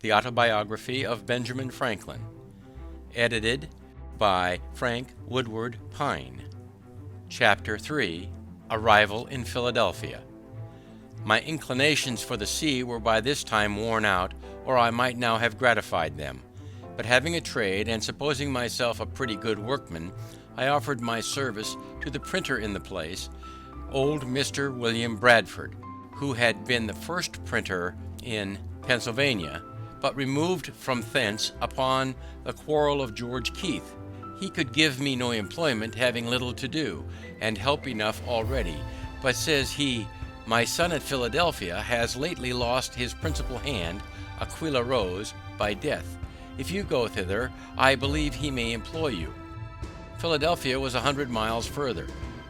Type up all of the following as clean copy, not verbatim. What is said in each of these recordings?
The Autobiography of Benjamin Franklin, edited by Frank Woodward Pine. Chapter 3. Arrival in Philadelphia. My inclinations for the sea were by this time worn out, or I might now have gratified them. But having a trade, and supposing myself a pretty good workman, I offered my service to the printer in the place, old Mr. William Bradford, who had been the first printer in Pennsylvania, but removed from thence upon the quarrel of George Keith. He could give me no employment, having little to do, and help enough already. But, says he, my son at Philadelphia has lately lost his principal hand, Aquila Rose, by death. If you go thither, I believe he may employ you. Philadelphia was 100 miles further.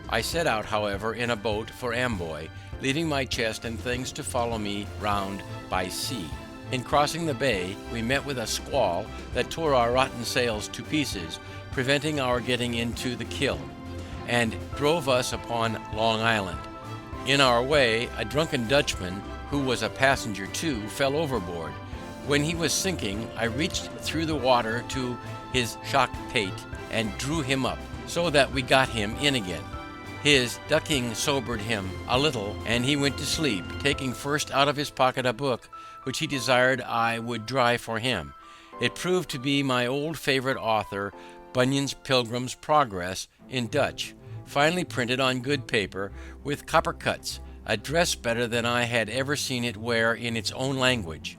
I set out, however, in a boat for Amboy, leaving my chest and things to follow me round by sea. In crossing the bay, we met with a squall that tore our rotten sails to pieces, preventing our getting into the Kill, and drove us upon Long Island. In our way, a drunken Dutchman, who was a passenger too, fell overboard. When he was sinking, I reached through the water to his shock pate and drew him up, so that we got him in again. His ducking sobered him a little, and he went to sleep, taking first out of his pocket a book which he desired I would dry for him. It proved to be my old favorite author, Bunyan's Pilgrim's Progress, in Dutch, finely printed on good paper, with copper cuts, a dress better than I had ever seen it wear in its own language.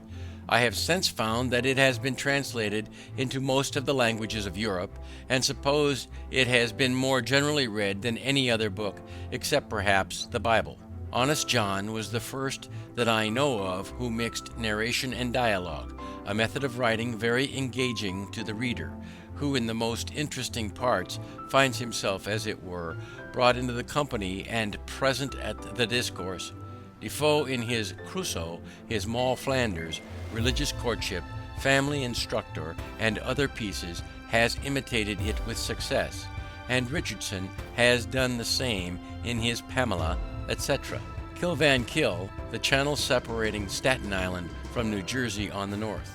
I have since found that it has been translated into most of the languages of Europe, and suppose it has been more generally read than any other book, except perhaps the Bible. Honest John was the first that I know of who mixed narration and dialogue, a method of writing very engaging to the reader, who in the most interesting parts finds himself, as it were, brought into the company and present at the discourse. Defoe in his Crusoe, his Moll Flanders, Religious Courtship, Family Instructor, and other pieces has imitated it with success, and Richardson has done the same in his Pamela, etc. Kill Van Kill, the channel separating Staten Island from New Jersey on the north.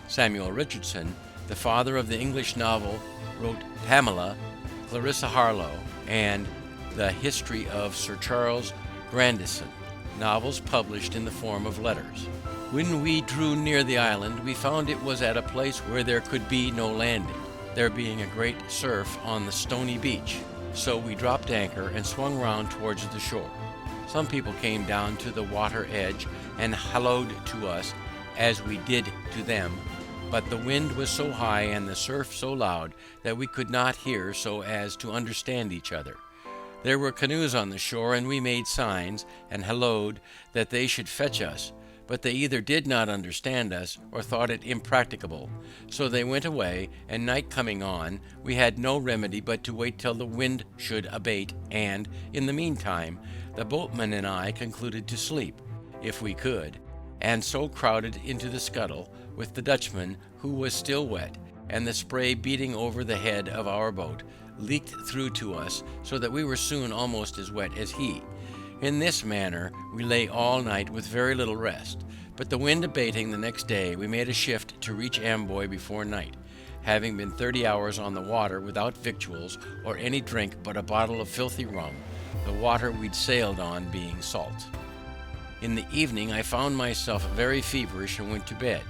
Samuel Richardson, the father of the English novel, wrote Pamela, Clarissa Harlowe, and The History of Sir Charles Grandison, novels published in the form of letters. When we drew near the island, we found it was at a place where there could be no landing, there being a great surf on the stony beach. So we dropped anchor and swung round towards the shore. Some people came down to the water edge and hallooed to us as we did to them, but the wind was so high and the surf so loud that we could not hear so as to understand each other. There were canoes on the shore, and we made signs and hallooed that they should fetch us, but they either did not understand us or thought it impracticable. So they went away, and night coming on, we had no remedy but to wait till the wind should abate, and, in the meantime, the boatman and I concluded to sleep, if we could, and so crowded into the scuttle, with the Dutchman, who was still wet, and the spray beating over the head of our boat, leaked through to us, so that we were soon almost as wet as he. In this manner we lay all night with very little rest, but the wind abating the next day, we made a shift to reach Amboy before night, having been 30 hours on the water without victuals or any drink but a bottle of filthy rum, the water we'd sailed on being salt. In the evening I found myself very feverish and went to bed,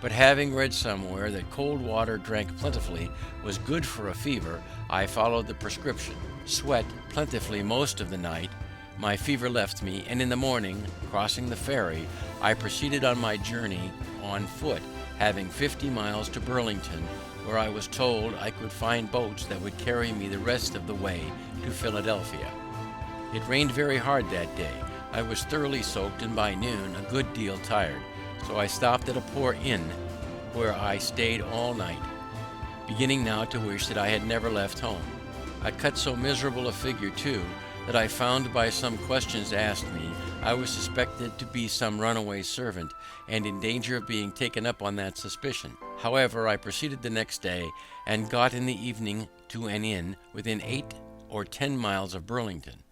but having read somewhere that cold water drank plentifully was good for a fever, I followed the prescription, sweat plentifully most of the night. My fever left me, and in the morning, crossing the ferry, I proceeded on my journey on foot, having 50 miles to Burlington, where I was told I could find boats that would carry me the rest of the way to Philadelphia. It rained very hard that day. I was thoroughly soaked, and by noon a good deal tired, so I stopped at a poor inn, where I stayed all night, beginning now to wish that I had never left home. I cut so miserable a figure, too, that I found by some questions asked me I was suspected to be some runaway servant, and in danger of being taken up on that suspicion. However, I proceeded the next day, and got in the evening to an inn within 8 or 10 miles of Burlington,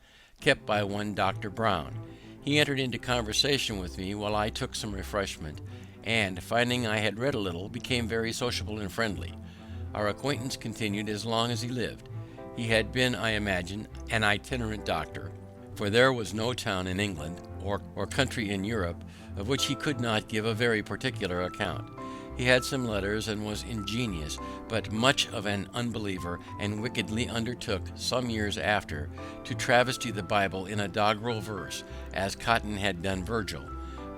kept by one Dr. Brown. He entered into conversation with me while I took some refreshment, and, finding I had read a little, became very sociable and friendly. Our acquaintance continued as long as he lived. He had been, I imagine, an itinerant doctor, for there was no town in England or country in Europe of which he could not give a very particular account. He had some letters and was ingenious, but much of an unbeliever, and wickedly undertook, some years after, to travesty the Bible in a doggerel verse, as Cotton had done Virgil.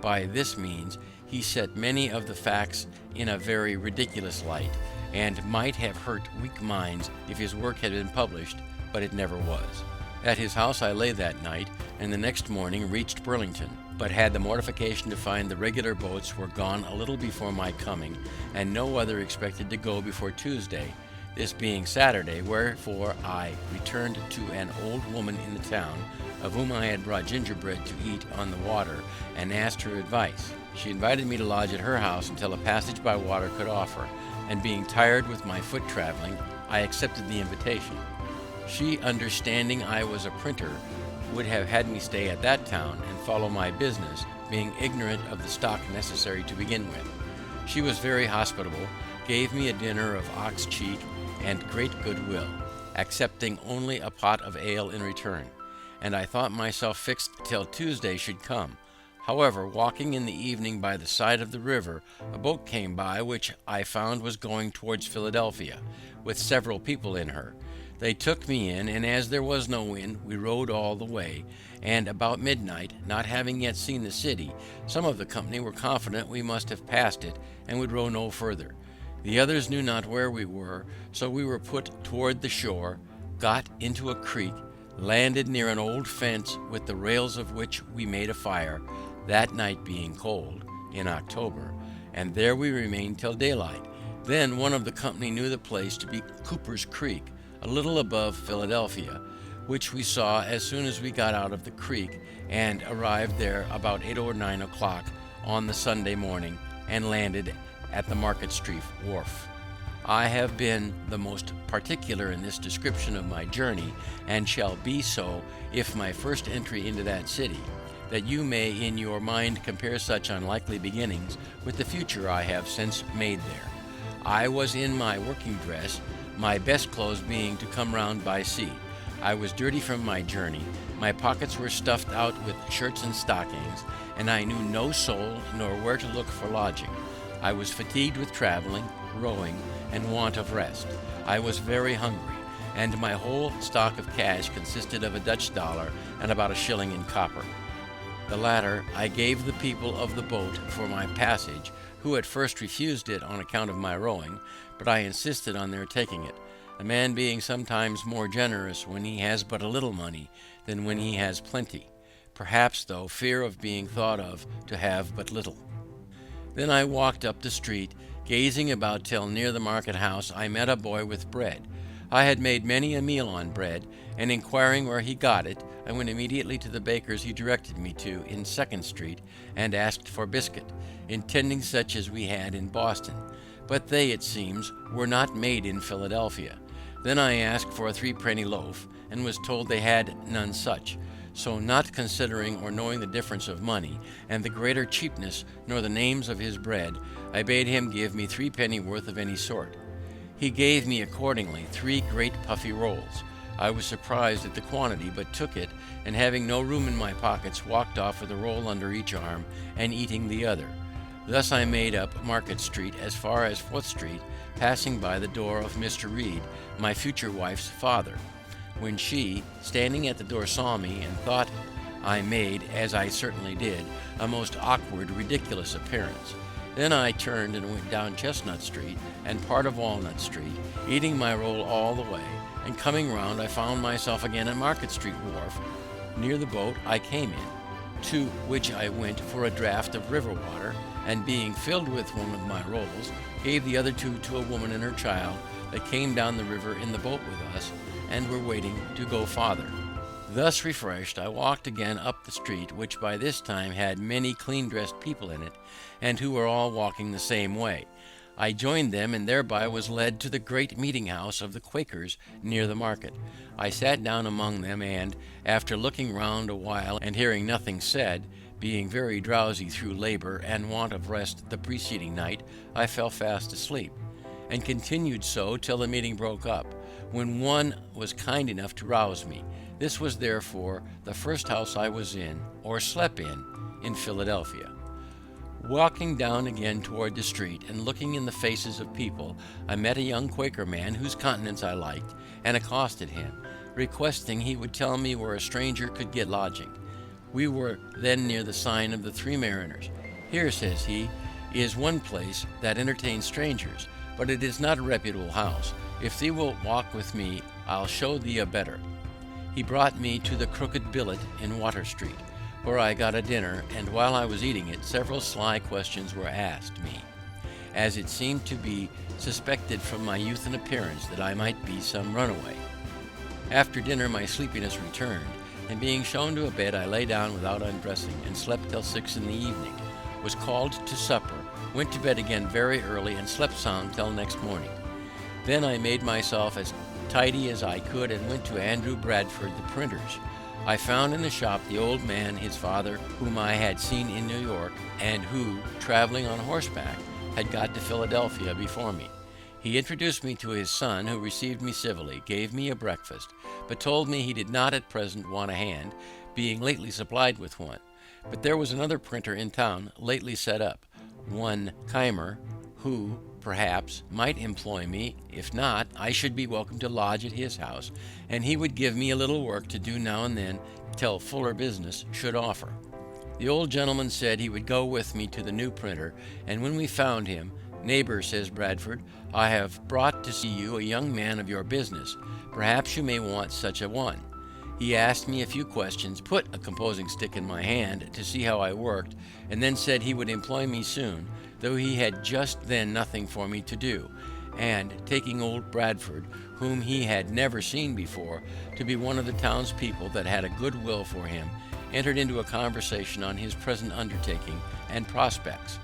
By this means he set many of the facts in a very ridiculous light, and might have hurt weak minds if his work had been published, but it never was. At his house I lay that night, and the next morning reached Burlington, but had the mortification to find the regular boats were gone a little before my coming, and no other expected to go before Tuesday, this being Saturday, wherefore I returned to an old woman in the town, of whom I had brought gingerbread to eat on the water, and asked her advice. She invited me to lodge at her house until a passage by water could offer, and being tired with my foot travelling, I accepted the invitation. She, understanding I was a printer, would have had me stay at that town and follow my business, being ignorant of the stock necessary to begin with. She was very hospitable, gave me a dinner of ox cheek and great goodwill, accepting only a pot of ale in return, and I thought myself fixed till Tuesday should come. However, walking in the evening by the side of the river, a boat came by which I found was going towards Philadelphia, with several people in her. They took me in, and as there was no wind, we rowed all the way, and about midnight, not having yet seen the city, some of the company were confident we must have passed it, and would row no further. The others knew not where we were, so we were put toward the shore, got into a creek, landed near an old fence with the rails of which we made a fire, that night being cold, in October, and there we remained till daylight. Then one of the company knew the place to be Cooper's Creek, a little above Philadelphia, which we saw as soon as we got out of the creek, and arrived there about 8 or 9 o'clock on the Sunday morning, and landed at the Market Street wharf. I have been the most particular in this description of my journey, and shall be so if my first entry into that city, that you may in your mind compare such unlikely beginnings with the future I have since made there. I was in my working dress, my best clothes being to come round by sea. I was dirty from my journey, my pockets were stuffed out with shirts and stockings, and I knew no soul nor where to look for lodging. I was fatigued with travelling, rowing, and want of rest. I was very hungry, and my whole stock of cash consisted of a Dutch dollar and about a shilling in copper. The latter I gave the people of the boat for my passage, who at first refused it on account of my rowing, but I insisted on their taking it, a man being sometimes more generous when he has but a little money than when he has plenty, perhaps through fear of being thought of to have but little. Then I walked up the street, gazing about till near the market house I met a boy with bread. I had made many a meal on bread, and inquiring where he got it, I went immediately to the baker's he directed me to in 2nd Street, and asked for biscuit, intending such as we had in Boston, but they, it seems, were not made in Philadelphia. Then I asked for a 3-penny loaf, and was told they had none such. So, not considering or knowing the difference of money, and the greater cheapness, nor the names of his bread, I bade him give me 3 penny worth of any sort. He gave me accordingly 3 great puffy rolls. I was surprised at the quantity, but took it, and having no room in my pockets, walked off with a roll under each arm, and eating the other. Thus I made up Market Street as far as 4th Street, passing by the door of Mr. Reed, my future wife's father, when she, standing at the door, saw me, and thought I made, as I certainly did, a most awkward, ridiculous appearance. Then I turned and went down Chestnut Street and part of Walnut Street, eating my roll all the way, and coming round I found myself again at Market Street wharf, near the boat I came in, to which I went for a draught of river water, and being filled with one of my rolls, gave the other 2 to a woman and her child that came down the river in the boat with us, and were waiting to go farther. Thus refreshed, I walked again up the street, which by this time had many clean-dressed people in it, and who were all walking the same way. I joined them, and thereby was led to the great meeting-house of the Quakers near the market. I sat down among them, and, after looking round a while and hearing nothing said, Being very drowsy through labour and want of rest the preceding night, I fell fast asleep, and continued so till the meeting broke up, when one was kind enough to rouse me. This was therefore the first house I was in, or slept in Philadelphia. Walking down again toward the street, and looking in the faces of people, I met a young Quaker man whose countenance I liked, and accosted him, requesting he would tell me where a stranger could get lodging. We were then near the sign of the Three Mariners. Here, says he, is one place that entertains strangers, but it is not a reputable house. If thee wilt walk with me, I'll show thee a better. He brought me to the Crooked Billet in Water Street, where I got a dinner, and while I was eating it, several sly questions were asked me, as it seemed to be suspected from my youth and appearance that I might be some runaway. After dinner my sleepiness returned, and being shown to a bed, I lay down without undressing, and slept till 6 in the evening, was called to supper, went to bed again very early, and slept sound till next morning. Then I made myself as tidy as I could, and went to Andrew Bradford the printer's. I found in the shop the old man, his father, whom I had seen in New York, and who, traveling on horseback, had got to Philadelphia before me. He introduced me to his son, who received me civilly, gave me a breakfast, but told me he did not at present want a hand, being lately supplied with one. But there was another printer in town lately set up, one Keimer, who, perhaps, might employ me. If not, I should be welcome to lodge at his house, and he would give me a little work to do now and then till fuller business should offer. The old gentleman said he would go with me to the new printer, and when we found him, "Neighbor," says Bradford, "I have brought to see you a young man of your business. Perhaps you may want such a one." He asked me a few questions, put a composing stick in my hand to see how I worked, and then said he would employ me soon, though he had just then nothing for me to do, and taking old Bradford, whom he had never seen before, to be one of the townspeople that had a good will for him, entered into a conversation on his present undertaking and prospects,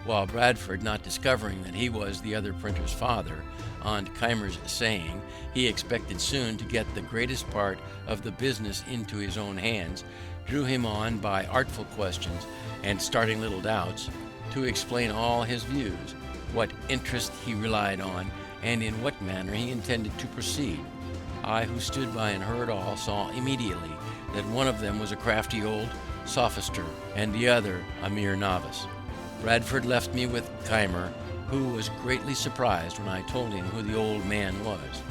while Bradford, not discovering that he was the other printer's father, on Keimer's saying he expected soon to get the greatest part of the business into his own hands, drew him on by artful questions and starting little doubts, to explain all his views, what interest he relied on, and in what manner he intended to proceed. I, who stood by and heard all, saw immediately that one of them was a crafty old sophister, and the other a mere novice. Bradford left me with Keimer, who was greatly surprised when I told him who the old man was.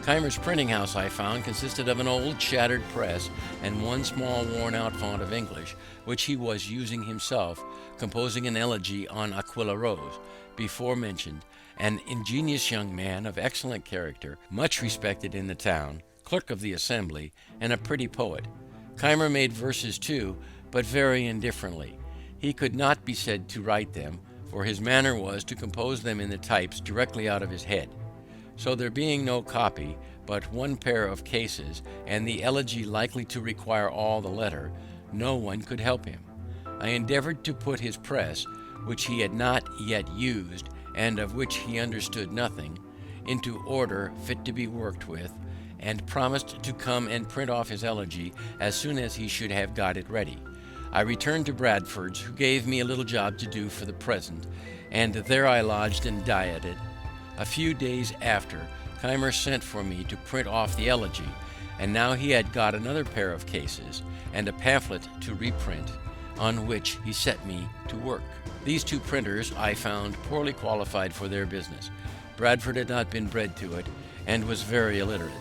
Keimer's printing house, I found, consisted of an old shattered press and one small worn-out font of English, which he was using himself, composing an elegy on Aquilla Rose, before mentioned, an ingenious young man of excellent character, much respected in the town, clerk of the Assembly, and a pretty poet. Keimer made verses too, but very indifferently. He could not be said to write them, for his manner was to compose them in the types directly out of his head. So there being no copy, but one pair of cases, and the elegy likely to require all the letter, no one could help him. I endeavoured to put his press, which he had not yet used, and of which he understood nothing, into order fit to be worked with, and promised to come and print off his elegy as soon as he should have got it ready. I returned to Bradford's, who gave me a little job to do for the present, and there I lodged and dieted. A few days after, Keimer sent for me to print off the elegy, and now he had got another pair of cases and a pamphlet to reprint, on which he set me to work. These two printers I found poorly qualified for their business. Bradford had not been bred to it, and was very illiterate,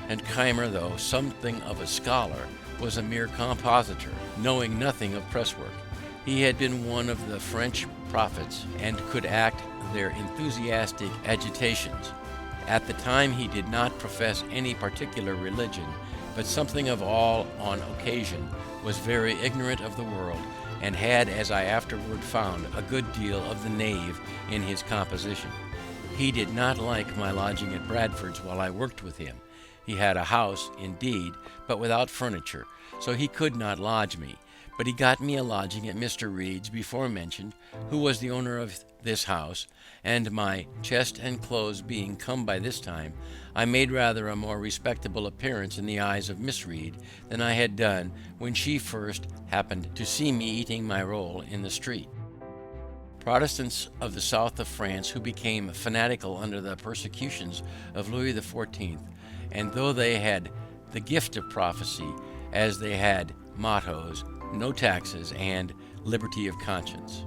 and Keimer, though something of a scholar, was a mere compositor, knowing nothing of presswork. He had been one of the French prophets, and could act their enthusiastic agitations. At the time he did not profess any particular religion, but something of all on occasion, was very ignorant of the world, and had, as I afterward found, a good deal of the knave in his composition. He did not like my lodging at Bradford's while I worked with him. He had a house, indeed, but without furniture, so he could not lodge me. but he got me a lodging at Mr. Reed's before mentioned, who was the owner of this house, and my chest and clothes being come by this time, I made rather a more respectable appearance in the eyes of Miss Reed than I had done when she first happened to see me eating my roll in the street. Protestants of the south of France, who became fanatical under the persecutions of Louis XIV, and though they had the gift of prophecy, as they had mottos, no taxes, and liberty of conscience.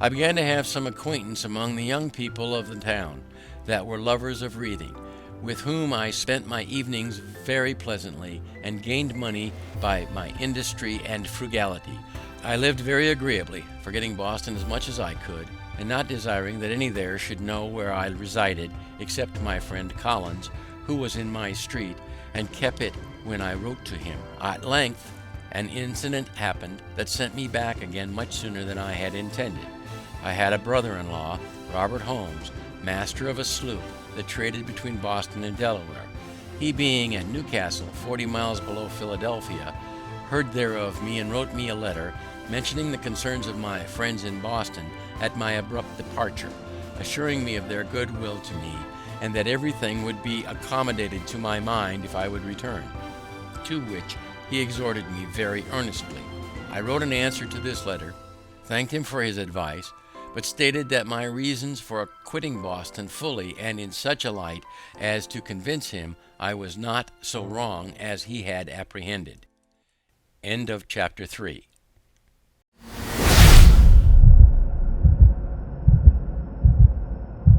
I began to have some acquaintance among the young people of the town that were lovers of reading, with whom I spent my evenings very pleasantly, and gained money by my industry and frugality. I lived very agreeably, forgetting Boston as much as I could, and not desiring that any there should know where I resided, except my friend Collins, who was in my street, and kept it when I wrote to him. At length an incident happened that sent me back again much sooner than I had intended. I had a brother-in-law, Robert Holmes, master of a sloop that traded between Boston and Delaware. He, being at Newcastle, 40 miles below Philadelphia, heard thereof me, and wrote me a letter mentioning the concerns of my friends in Boston at my abrupt departure, assuring me of their good will to me, and that everything would be accommodated to my mind if I would return, to which he exhorted me very earnestly. I wrote an answer to this letter, thanked him for his advice, but stated that my reasons for quitting Boston fully and in such a light as to convince him I was not so wrong as he had apprehended. End of chapter 3.